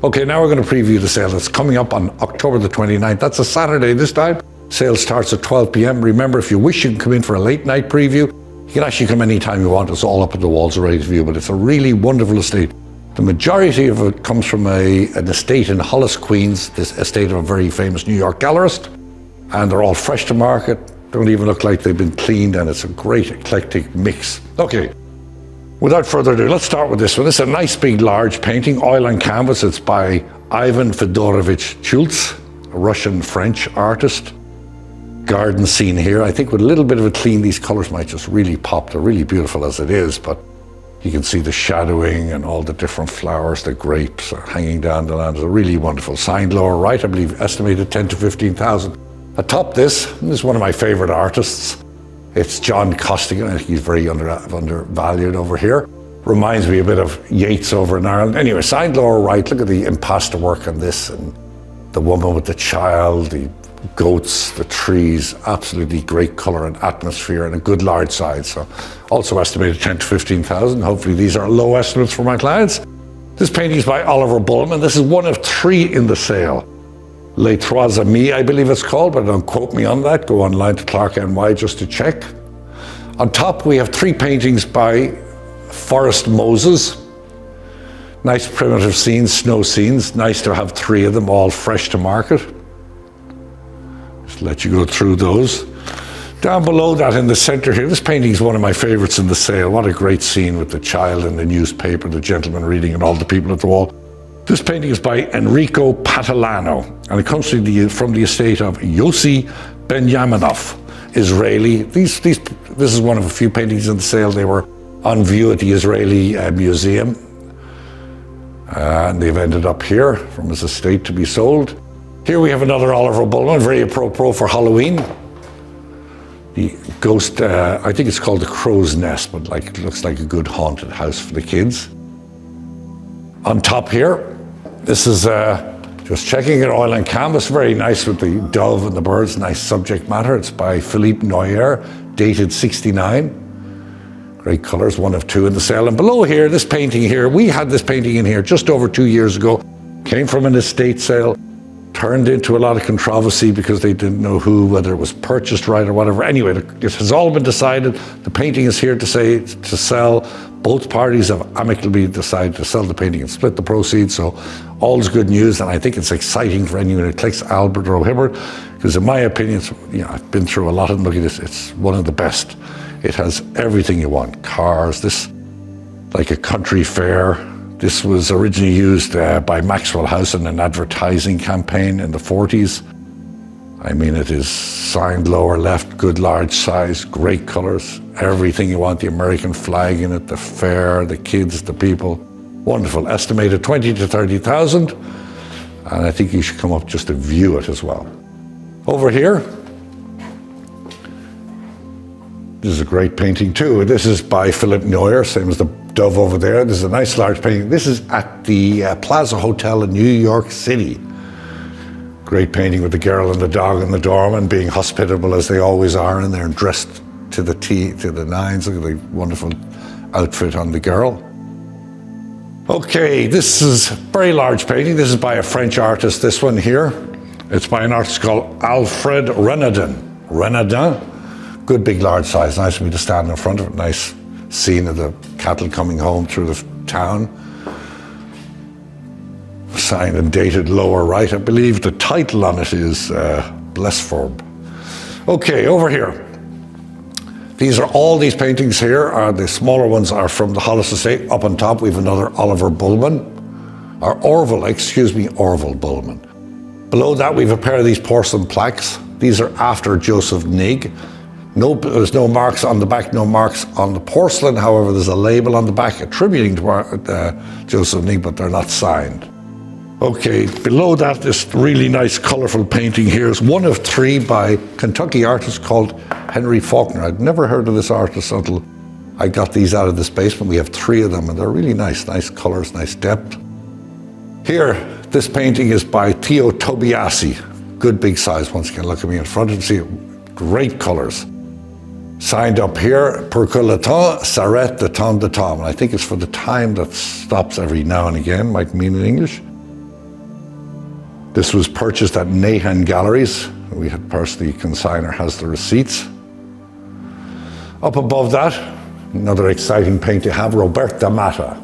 Okay, now we're going to preview the sale. It's coming up on October the 29th. That's a Saturday this time. Sale starts at 12 p.m. Remember, if you wish, you can come in for a late night preview. You can actually come anytime you want. It's all up on the walls ready to view, but it's a really wonderful estate. The majority of it comes from an estate in Hollis, Queens, this estate of a very famous New York gallerist. And they're all fresh to market. Don't even look like they've been cleaned, and it's a great eclectic mix. Okay. Without further ado, let's start with this one. This is a nice big large painting, oil on canvas. It's by Ivan Fedorovich Chulz, a Russian-French artist. Garden scene here. I think with a little bit of a clean, these colors might just really pop. They're really beautiful as it is, but you can see the shadowing and all the different flowers, the grapes are hanging down the land. It's a really wonderful. Signed lower right, I believe, estimated 10 to 15,000. Atop this is one of my favorite artists. It's John Costigan. I think he's very undervalued over here. Reminds me a bit of Yeats over in Ireland. Anyway, signed lower right, look at the impasto work on this, and the woman with the child, the goats, the trees, absolutely great color and atmosphere, and a good large size. So also estimated 10 to 15,000. Hopefully these are low estimates for my clients. This painting is by Oliver Bullman. This is one of 3 in the sale. Les Trois Amis, I believe it's called, but don't quote me on that. Go online to Clarke NY just to check. On top, we have 3 paintings by Forrest Moses. Nice primitive scenes, snow scenes. Nice to have 3 of them, all fresh to market. Just let you go through those. Down below that in the center here, this painting is one of my favorites in the sale. What a great scene with the child in the newspaper, the gentleman reading, and all the people at the wall. This painting is by Enrico Patalano, and it comes from the estate of Yossi Benyaminov, Israeli. This is one of a few paintings in the sale. They were on view at the Israeli Museum, and they've ended up here from his estate to be sold. Here we have another Oliver Bullman, very apropos for Halloween. The ghost, I think it's called the Crow's Nest, but it looks like a good haunted house for the kids. On top here, this is just checking it, oil on canvas, very nice with the dove and the birds, nice subject matter. It's by Philippe Noyer, dated 69. Great colors, 1 of 2 in the sale. And below here, this painting here, we had this painting in here just over 2 years ago. Came from an estate sale, turned into a lot of controversy because they didn't know whether it was purchased right or whatever. Anyway, it has all been decided. The painting is here to sell. Both parties have amicably decided to sell the painting and split the proceeds, so all's good news, and I think it's exciting for anyone who clicks Albert or Hibbert, because in my opinion, I've been through a lot of them. Look at this, it's one of the best. It has everything you want. Cars, this like a country fair. This was originally used by Maxwell House in an advertising campaign in the 40s. I mean, it is signed lower left, good large size, great colors, everything you want, the American flag in it, the fair, the kids, the people. Wonderful, estimated 20 to 30,000. And I think you should come up just to view it as well. Over here, this is a great painting too. This is by Philippe Noyer, same as the dove over there. This is a nice large painting. This is at the Plaza Hotel in New York City. Great painting with the girl and the dog and the doorman being hospitable as they always are, and they're dressed to the nines. Look at the wonderful outfit on the girl. Okay, this is a very large painting. This is by a French artist, this one here. It's by an artist called Alfred Renadin. Good big large size, nice for me to stand in front of it. Nice scene of the cattle coming home through the town. Signed and dated lower right. I believe the title on it is Blessforb. Okay, over here. All these paintings here are, the smaller ones are from the Hollis estate. Up on top we have another Oliver Bullman, or Orville, excuse me, Orville Bullman. Below that we have a pair of these porcelain plaques. These are after Joseph Nigg. There's no marks on the back, no marks on the porcelain. However, there's a label on the back attributing to Joseph Nigg, but they're not signed. Okay, below that, this really nice, colorful painting here is one of 3 by Kentucky artist called Henry Faulkner. I'd never heard of this artist until I got these out of this basement. We have 3 of them, and they're really nice colors, nice depth. Here, this painting is by Theo Tobiasi. Good big size. Once again, look at me in front and see it. Great colors. Signed up here, pour que le temps s'arrête de temps de temps. And I think it's for the time that stops every now and again, might mean in English. This was purchased at Nahan Galleries. We had personally, consignor has the receipts. Up above that, another exciting paint to have, Roberta Matta.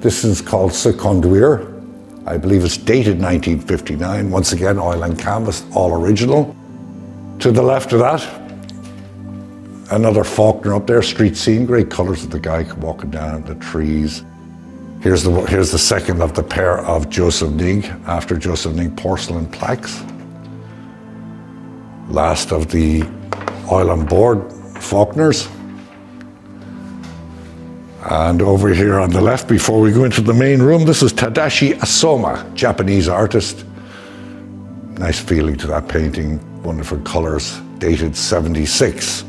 This is called Seconduire. I believe it's dated 1959. Once again, oil and canvas, all original. To the left of that, another Faulkner up there, street scene, great colours of the guy walking down the trees. Here's the second of the pair of Joseph Ning, after Joseph Ning porcelain plaques. Last of the oil on board Faulkners. And over here on the left, before we go into the main room, this is Tadashi Asoma, Japanese artist. Nice feeling to that painting, wonderful colours, dated 76.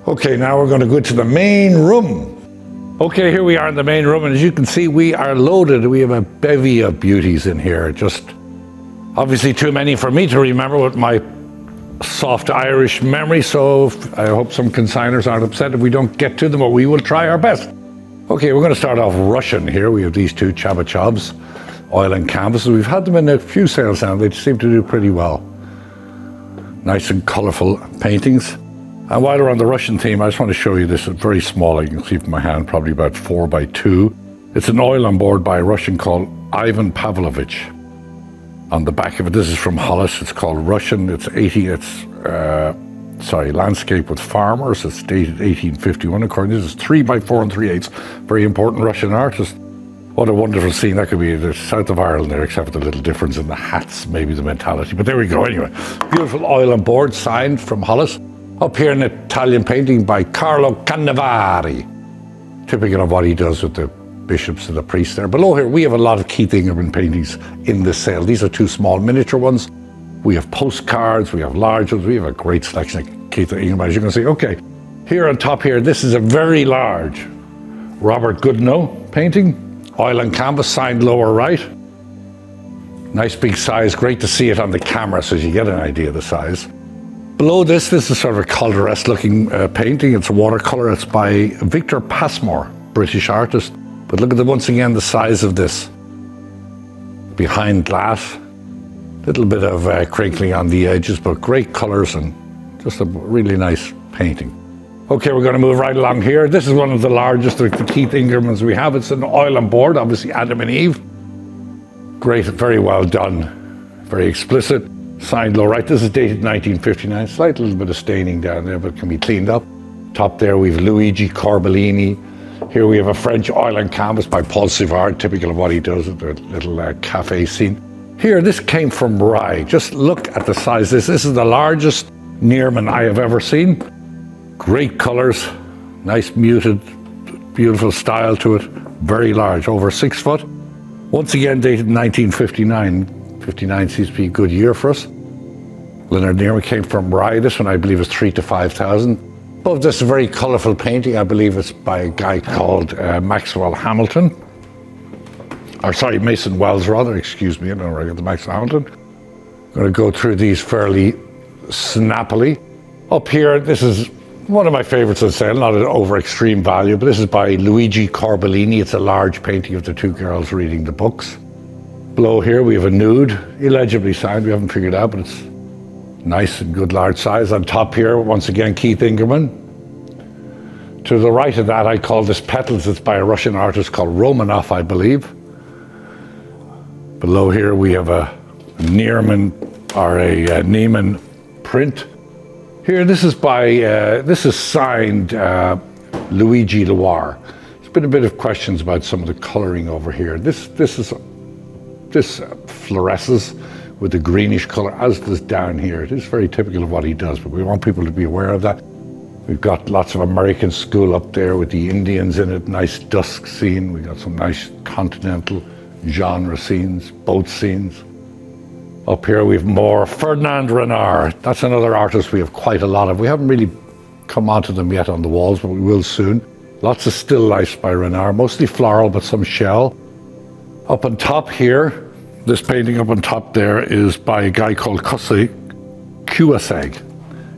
Okay, now we're going to go to the main room. Okay, here we are in the main room, and as you can see, we are loaded. We have a bevy of beauties in here. Just obviously too many for me to remember with my soft Irish memory, so I hope some consigners aren't upset if we don't get to them, but we will try our best. Okay, we're going to start off Russian here. We have these two Chabachobs, oil and canvases. We've had them in a few sales now. They seem to do pretty well. Nice and colourful paintings. And while we're on the Russian theme, I just want to show you this. It's very small. You can see from my hand, probably about 4 by 2. It's an oil on board by a Russian called Ivan Pavlovich. On the back of it, this is from Hollis. It's called Russian. It's Landscape with Farmers. It's dated 1851. According to this, is 3 by 4 and 3/8. Very important Russian artist. What a wonderful scene that could be. The south of Ireland there, except for the little difference in the hats, maybe the mentality. But there we go. Anyway, beautiful oil on board, signed from Hollis. Up here, an Italian painting by Carlo Cannavari. Typical of what he does with the bishops and the priests there. Below here, we have a lot of Keith Ingerman paintings in this sale. These are 2 small miniature ones. We have postcards, we have large ones. We have a great selection of Keith Ingerman, as you can see. Okay, here on top here, this is a very large Robert Goodenough painting. Oil and canvas, signed lower right. Nice big size, great to see it on the camera so you get an idea of the size. Below this is sort of a Calderese looking painting. It's a watercolour. It's by Victor Passmore, British artist. But look at once again the size of this. Behind glass, little bit of crinkling on the edges, but great colours and just a really nice painting. Okay, we're going to move right along here. This is one of the largest of the Keith Ingermans we have. It's an oil on board, obviously Adam and Eve. Great, very well done, very explicit. Signed low right. This is dated 1959. Slight little bit of staining down there, but can be cleaned up. Top there we have Luigi Corbellini. Here we have a French oil and canvas by Paul Sivard, typical of what he does at the little cafe scene. Here, this came from Rye. Just look at the size. This is the largest Nearman I have ever seen. Great colours, nice muted, beautiful style to it. Very large, over 6 foot. Once again, dated 1959. 59 seems to be a good year for us. Leonard Nearman came from Rye. This one, I believe, is 3,000 to 5,000. Above this, a very colourful painting. I believe it's by a guy called Maxwell Hamilton. Or sorry, Mason Wells, rather. Excuse me, I don't know where I got the Maxwell Hamilton. I'm going to go through these fairly snappily. Up here, this is one of my favourites on sale, not an over extreme value, but this is by Luigi Corbellini. It's a large painting of the 2 girls reading the books. Below here we have a nude, illegibly signed, we haven't figured out, but it's nice and good large size. On top here, once again, Keith Ingerman. To the right of that, I call this Petals. It's by a Russian artist called Romanov, I believe. Below here we have a Nearman or a Neiman print. Here, this is signed Luigi Loire. There's been a bit of questions about some of the colouring over here. This fluoresces with a greenish colour, as does down here. It is very typical of what he does, but we want people to be aware of that. We've got lots of American school up there with the Indians in it, nice dusk scene. We've got some nice continental genre scenes, boat scenes. Up here we have more Ferdinand Renard. That's another artist we have quite a lot of. We haven't really come onto them yet on the walls, but we will soon. Lots of still lifes by Renard, mostly floral, but some shell. Up on top here, this painting up on top there is by a guy called Cuasseg.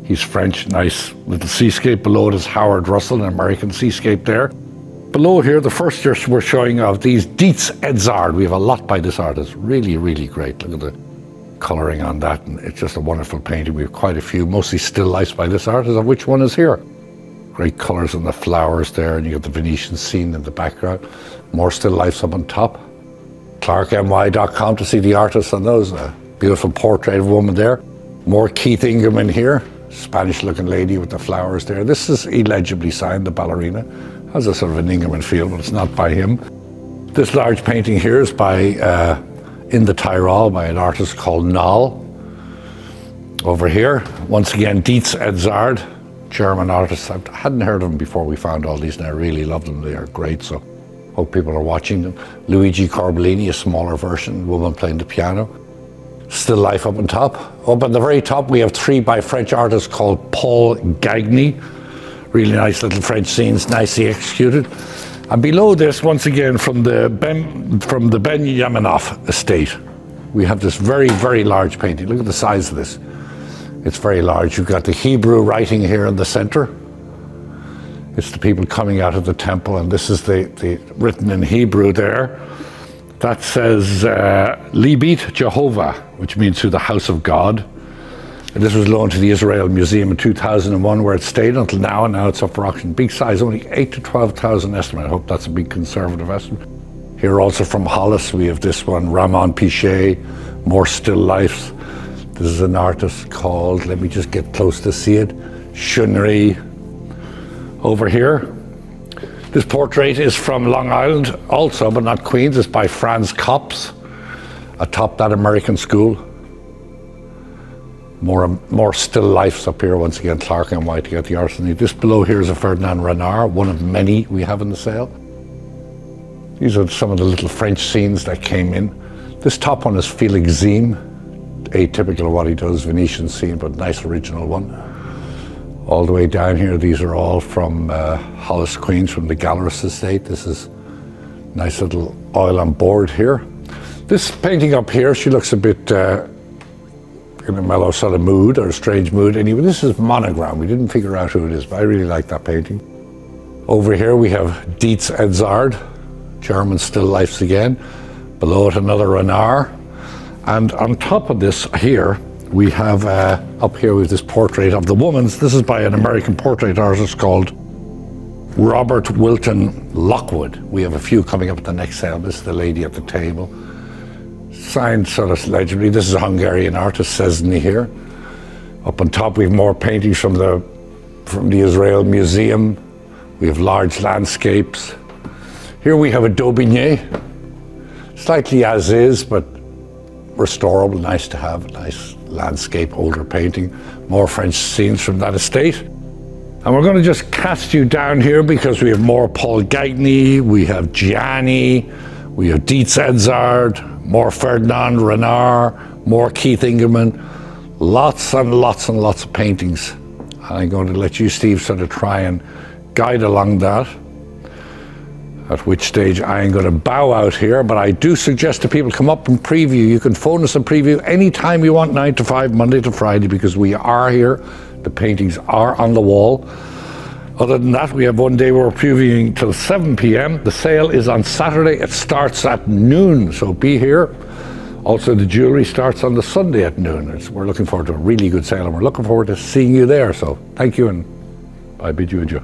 He's French, nice little seascape. Below it is Howard Russell, an American seascape there. Below here, the first we're showing of these Dietz Edzard. We have a lot by this artist. Really, really great. Look at colouring on that, and it's just a wonderful painting. We have quite a few, mostly still lifes by this artist, of which one is here. Great colours on the flowers there, and you got the Venetian scene in the background. More still lifes up on top. ClarkeNY.com to see the artists on those. A beautiful portrait of a woman there. More Keith Ingham here, Spanish-looking lady with the flowers there. This is illegibly signed, the ballerina. Has a sort of an Ingham feel, but it's not by him. This large painting here is by In the Tyrol by an artist called Noll. Over here, once again, Dietz Edzard, German artist. I hadn't heard of them before we found all these, and I really love them. They are great, so hope people are watching them. Luigi Corbellini, a smaller version, woman playing the piano. Still life up on top. Up at the very top, we have 3 by French artists called Paul Gagny. Really nice little French scenes, nicely executed. And below this, once again, from the Benyaminov estate, we have this very, very large painting. Look at the size of this. It's very large. You've got the Hebrew writing here in the center. It's the people coming out of the temple, and this is the written in Hebrew there. That says, Libit Jehovah, which means to the house of God. And this was loaned to the Israel Museum in 2001, where it stayed until now, and now it's up for auction. Big size, only 8,000 to 12,000 estimate. I hope that's a big conservative estimate. Here also from Hollis, we have this one, Ramon Pichet, more still lifes. This is an artist called, let me just get close to see it, Shunri. Over here, this portrait is from Long Island also, but not Queens. It's by Franz Copps, atop that American school. More still lifes up here, once again, Clarke NY to get the artist. This below here is a Ferdinand Renard, one of many we have in the sale. These are some of the little French scenes that came in. This top one is Felix Ziem, atypical of what he does, Venetian scene, but nice original one. All the way down here, these are all from Hollis, Queens, from the Galleries estate. This is nice little oil on board here. This painting up here, she looks a bit in a mellow sort of mood, or a strange mood. Anyway, this is Monogram. We didn't figure out who it is, but I really like that painting. Over here we have Dietz Edzard, German still lifes again. Below it another Renard. And on top of this here, we have, up here we have this portrait of the woman. This is by an American portrait artist called Robert Wilton Lockwood. We have a few coming up at the next sale. This is the lady at the table. Signed sort of legibly. This is a Hungarian artist, Szesny here. Up on top we have more paintings from the Israel Museum. We have large landscapes. Here we have a Daubigny, slightly as is, but restorable, nice to have, a nice landscape, older painting. More French scenes from that estate. And we're going to just cast you down here because we have more Paul Gagny, we have Gianni, we have Dietz Edzard, more Ferdinand Renard, more Keith Ingham, lots and lots and lots of paintings. And I'm going to let you, Steve, sort of try and guide along that, at which stage I am going to bow out here. But I do suggest to people come up and preview. You can phone us and preview anytime you want, 9 to 5, Monday to Friday, because we are here. The paintings are on the wall. Other than that, we have one day we're previewing till 7 p.m. The sale is on Saturday. It starts at noon, so be here. Also, the jewelry starts on the Sunday at noon. We're looking forward to a really good sale, and we're looking forward to seeing you there. So thank you, and I bid you adieu.